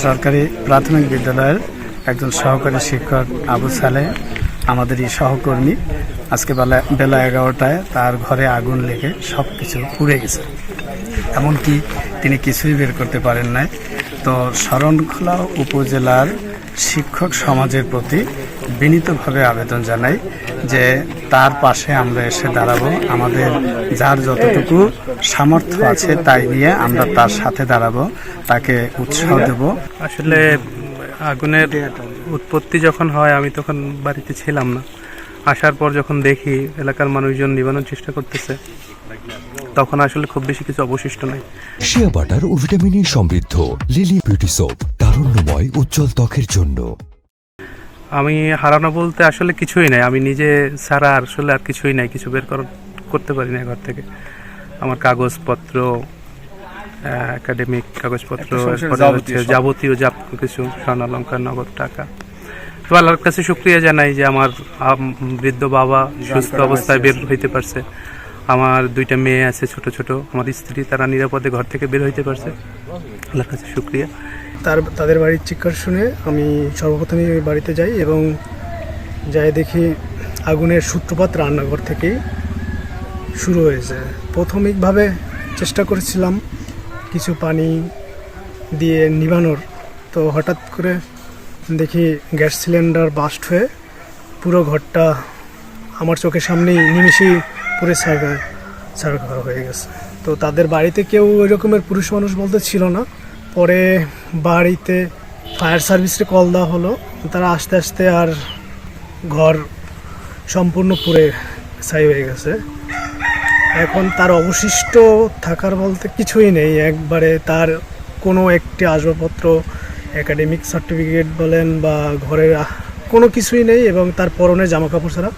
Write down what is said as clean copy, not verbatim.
সরকারি প্রাথমিক বিদ্যালয়ের একজন সহকারী শিক্ষক আবু সালে আমাদেরই সহকর্মী আজকে বেলা 11টায় তার ঘরে আগুন লেগে সব কিছু পুড়ে গেছে, এমনকি তিনি কিছুই বের করতে পারেন নাই। তো শরণখোলা উপজেলার শিক্ষক সমাজের প্রতি বিনীতভাবে আবেদন জানাই যে তার পাশে আমরা এসে দাঁড়াবো, আমাদের যার যতটুকু সামর্থ্য আছে তাই নিয়ে আমরা তার সাথে দাঁড়াবো, তাকে উৎসাহ দেব। আসলে আগুনের উৎপত্তি যখন হয় আমি তখন বাড়িতে ছিলাম না, আসার পর যখন দেখি এলাকার মানুষজন নিবানোর চেষ্টা করতেছে তখন আসলে খুব বেশি কিছু অবশিষ্ট নাই। শিয়া বাটার ও ভিটামিন ই সমৃদ্ধ লিলি বিউটি সোপ, তারুণ্যময় উজ্জ্বল ত্বকের জন্য। আমি হারানো বলতে আসলে কিছুই নাই, আমি নিজে ছাড়া আসলে আর কিছুই নাই, কিছু বের করতে পারি না ঘর থেকে। আমার কাগজপত্র, একাডেমিক কাগজপত্র, যাবতীয় যা কিছু স্বর্ণালঙ্কার, নগদ টাকা। তো আল্লাহর কাছে শুকরিয়া জানাই যে আমার বৃদ্ধ বাবা সুস্থ অবস্থায় বের হইতে পারছে, আমার 2টা মেয়ে আছে ছোট ছোট, আমার স্ত্রী, তারা নিরাপদে ঘর থেকে বের হইতে পারছে, আল্লাহর কাছে শুকরিয়া। তাদের বাড়ির চিৎকার শুনে আমি সর্বপ্রথমে ওই বাড়িতে যাই এবং যাই দেখি আগুনের সূত্রপাত রান্নাঘর থেকেই শুরু হয়েছে। প্রাথমিকভাবে চেষ্টা করেছিলাম কিছু পানি দিয়ে নিভানোর, তো হঠাৎ করে দেখি গ্যাস সিলিন্ডার বাস্ট হয়ে পুরো ঘরটা আমার চোখের সামনেই নিমেষেই পুরো ছারখার হয়ে গেছে। তো তাদের বাড়িতে কেউ ওই রকমের পুরুষ মানুষ বলতে ছিল না। পরে বাড়িতে ফায়ার সার্ভিসে কল দেওয়া হলো, তারা আস্তে আস্তে আর ঘর সম্পূর্ণ পুড়ে ছাই হয়ে গেছে। এখন তার অবশিষ্ট থাকার বলতে কিছুই নেই, একবারে তার কোনো একটি আসবাবপত্র, একাডেমিক সার্টিফিকেট বলেন বা ঘরের কোনো কিছুই নেই এবং তার পরনের জামাকাপড় ছাড়া